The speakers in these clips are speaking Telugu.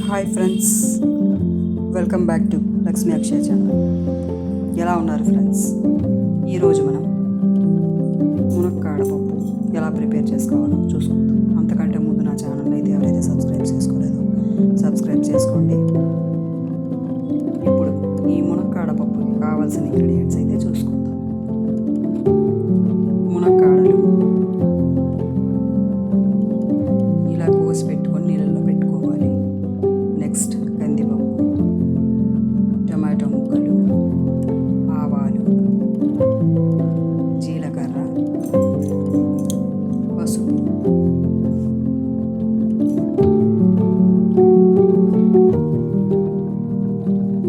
Hi friends, welcome back to Lakshmi Akshaya channel. ఎలా ఉన్నారు ఫ్రెండ్స్? ఈరోజు మనం మునక్కాడ పప్పు ఎలా ప్రిపేర్ చేసుకోవాలో చూసుకుందాం. అంతకంటే ముందు నా ఛానల్ అయితే ఎవరైతే సబ్స్క్రైబ్ చేసుకోలేదో సబ్స్క్రైబ్ చేసుకోండి. ఇప్పుడు ఈ మునక్కాడ పప్పుకి కావాల్సిన ఇంగ్రీడియంట్స్ అయితే చూసుకుందాం. మునక్కాడలు ఇలా కోసి పెట్టుకొని నీళ్ళల్లో పెట్టుకోవాలి. నెక్స్ట్ కందిపప్పు, టమాటో ముక్కలు, ఆవాలు, జీలకర్ర, పసుపు,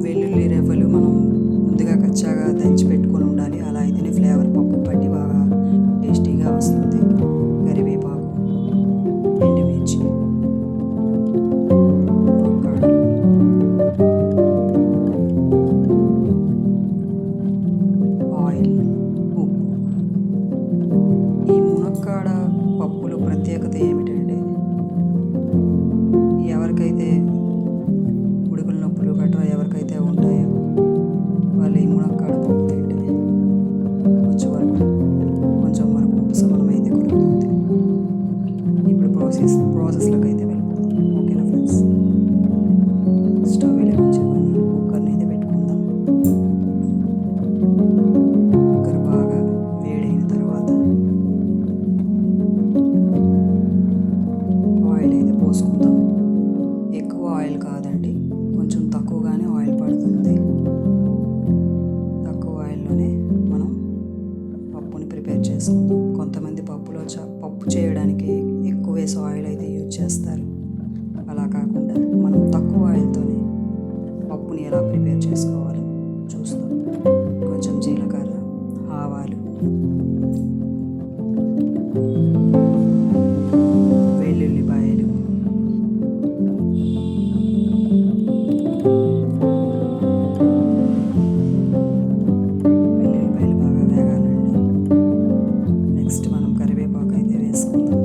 వెల్లుల్లి రెవ్వలు మనం ముందుగా కచ్చాగా దంచి పెట్టుకొని ఉండాలి. అలా అయితేనే ఫ్లేవర్ పప్పు పట్టి బాగా టేస్టీగా వస్తుంది. కరివేపాకు, ఎండుమిర్చి, మునక్కాడలు, ఆయిల్, ఉప్పు. ఈ మునక్కాడ పప్పులో ప్రత్యేకత ఏమిటంటే, ఎవరికైతే ఉడుకుల నొప్పులు గట్రా ఎవరికైతే ఉంటాయో వాళ్ళు ఈ మునక్కాడ పప్పు తింటే కొంచెం వరకు ఉపశమనం అయితే కలుగుతుంది. ఇప్పుడు ప్రాసెస్లోకి అయితే వెళ్ళిపోతాం. ఓకేనా ఫ్రెండ్స్? స్టవ్ వెలిగించుకొని కుక్కర్ని అయితే పెట్టుకుందాం. కుక్కర్ బాగా వేడైన తర్వాత ఆయిల్ అయితే పోసుకుందాం. ఎక్కువ ఆయిల్ కాదండి, కొంచెం తక్కువగానే ఆయిల్ పడుతుంది. తక్కువ ఆయిల్లోనే మనం పప్పుని ప్రిపేర్ చేసుకుందాం. కొంతమంది పప్పులో పప్పు చేయడానికి ఎక్కువ వేసి ఆయిల్ అయితే యూజ్ చేస్తారు. అలా కాకుండా మనం తక్కువ ఆయిల్తోనే పప్పుని ఎలా ప్రిపేర్ చేసుకోవాలో చూస్తాం. కొంచెం జీలకర్ర, ఆవాలు, వెల్లుల్లిపాయలు, వెల్లుల్లిపాయలు బాగా వేగాలండి. నెక్స్ట్ మనం కరివేపాకు అయితే వేసుకుందాం.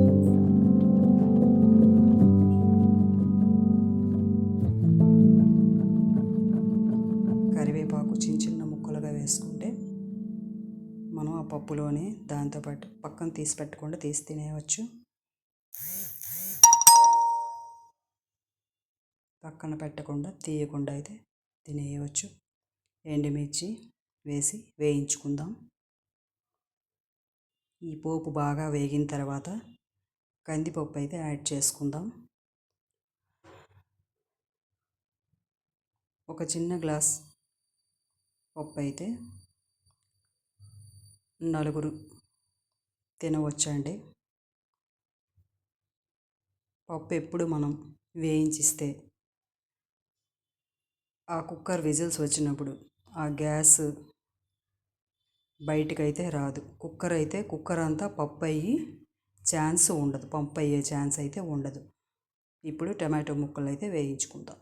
కరివేపాకు చిన్న చిన్న ముక్కలుగా వేసుకుంటే మనం ఆ పప్పులోనే దాంతోపాటు పక్కన తీసి పెట్టకుండా తీసి తినేయవచ్చు. పక్కన పెట్టకుండా తీయకుండా అయితే తినేయవచ్చు. ఎండుమిర్చి వేసి వేయించుకుందాం. ఈ పోపు బాగా వేగిన తర్వాత కందిపప్పు అయితే యాడ్ చేసుకుందాం. ఒక చిన్న గ్లాస్ పప్పు అయితే నలుగురు తినవచ్చండి. పప్పు ఎప్పుడు మనం వేయించిస్తే ఆ కుక్కర్ విజిల్స్ వచ్చినప్పుడు ఆ గ్యాస్ బయటికైతే రాదు. కుక్కర్ అంతా పప్పు అయ్యి ఛాన్స్ ఉండదు, పప్పు అయ్యే ఛాన్స్ అయితే ఉండదు. ఇప్పుడు టమాటో ముక్కలు అయితే వేయించుకుందాం.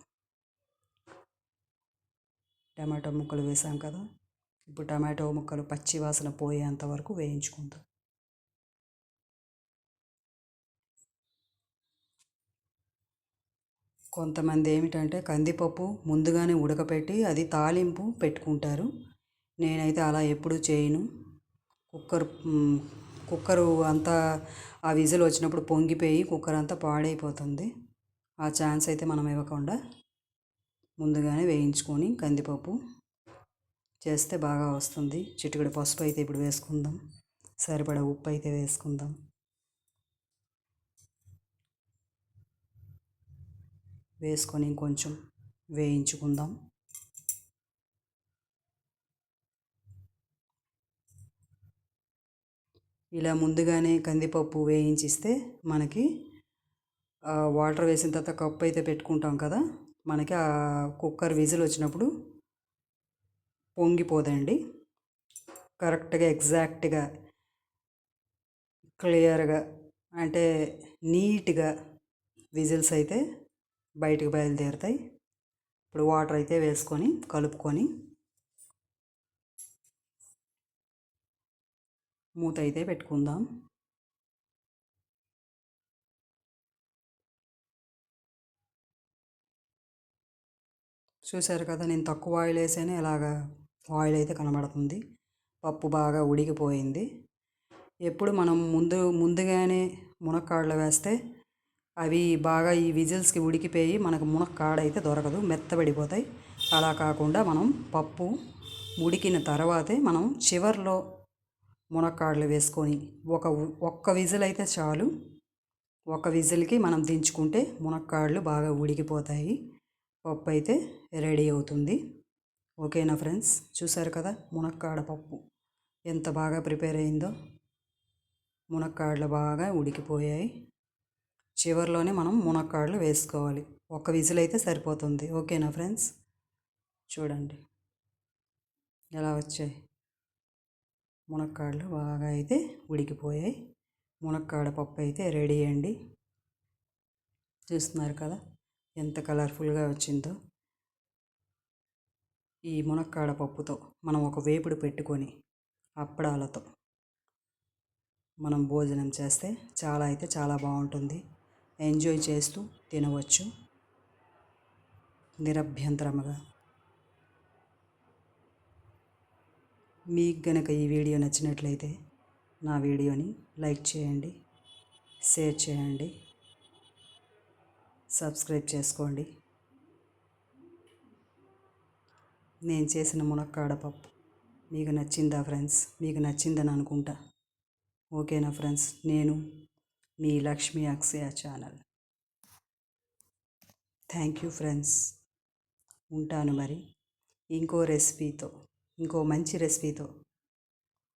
టమాటో ముక్కలు వేసాం కదా, ఇప్పుడు టమాటో ముక్కలు పచ్చి వాసన పోయేంత వరకు వేయించుకుందాం. కొంతమంది ఏమిటంటే కందిపప్పు ముందుగానే ఉడకపెట్టి అది తాలింపు పెట్టుకుంటారు. నేనైతే అలా ఎప్పుడూ చేయను. కుక్కరు అంతా ఆ విజిల్ వచ్చినప్పుడు పొంగిపోయి కుక్కర్ అంతా పాడైపోతుంది. ఆ ఛాన్స్ అయితే మనం ఇవ్వకుండా ముందుగానే వేయించుకొని కందిపప్పు చేస్తే బాగా వస్తుంది. చిటికెడు పసుపు అయితే ఇప్పుడు వేసుకుందాం. సరిపడా ఉప్పు అయితే వేసుకుందాం. వేసుకొని కొంచెం వేయించుకుందాం. ఇలా ముందుగానే కందిపప్పు వేయించిస్తే మనకి వాటర్ వేసిన తర్వాత కప్పు అయితే పెట్టుకుంటాం కదా, మనకి ఆ కుక్కర్ విజిల్ వచ్చినప్పుడు పొంగిపోదండి. కరెక్ట్గా ఎగ్జాక్ట్గా క్లియర్గా అంటే నీట్గా విజిల్స్ అయితే బయటకు బయలుదేరుతాయి. ఇప్పుడు వాటర్ అయితే వేసుకొని కలుపుకొని మూత అయితే పెట్టుకుందాం. చూశారు కదా, నేను తక్కువ ఆయిల్ వేసాను, ఇలాగా ఆయిల్ అయితే కనబడుతుంది. పప్పు బాగా ఉడికిపోయింది. ఎప్పుడు మనం ముందుగానే మునక్కాడలు వేస్తే అవి బాగా ఈ విజిల్స్కి ఉడికిపోయి మనకు మునక్కాడ అయితే దొరకదు, మెత్తబడిపోతాయి. అలా కాకుండా మనం పప్పు ఉడికిన తర్వాతే మనం చివర్లో మునక్కాడలు వేసుకొని ఒక్క విజిల్ అయితే చాలు. ఒక విజిల్కి మనం దించుకుంటే మునక్కాడలు బాగా ఉడికిపోతాయి. పప్పు అయితే రెడీ అవుతుంది. ఓకేనా ఫ్రెండ్స్, చూసారు కదా మునక్కాడ పప్పు ఎంత బాగా ప్రిపేర్ అయిందో. మునక్కాడలు బాగా ఉడికిపోయాయి. చివరిలోనే మనం మునక్కాడలు వేసుకోవాలి. ఒక విజిల్ అయితే సరిపోతుంది. ఓకేనా ఫ్రెండ్స్, చూడండి ఎలా వచ్చాయి. మునక్కాడలు బాగా అయితే ఉడికిపోయాయి. మునక్కాడ పప్పు అయితే రెడీ అండి. చూస్తున్నారు కదా ఎంత కలర్ఫుల్గా వచ్చిందో. ఈ మునక్కాడ పప్పుతో మనం ఒక వేపుడు పెట్టుకొని అప్పడాలతో మనం భోజనం చేస్తే చాలా అయితే చాలా బాగుంటుంది. ఎంజాయ్ చేస్తూ తినవచ్చు నిరభ్యంతరముగా. మీకు గనక ఈ వీడియో నచ్చినట్లయితే నా వీడియోని లైక్ చేయండి, షేర్ చేయండి, సబ్స్క్రైబ్ చేసుకోండి. నేను చేసిన మునక్కాడ పప్పు మీకు నచ్చిందా ఫ్రెండ్స్? మీకు నచ్చిందని అనుకుంటా. ఓకేనా ఫ్రెండ్స్, నేను మీ లక్ష్మీ అక్షయ ఛానల్. థ్యాంక్ యూ ఫ్రెండ్స్, ఉంటాను మరి ఇంకో మంచి రెసిపీతో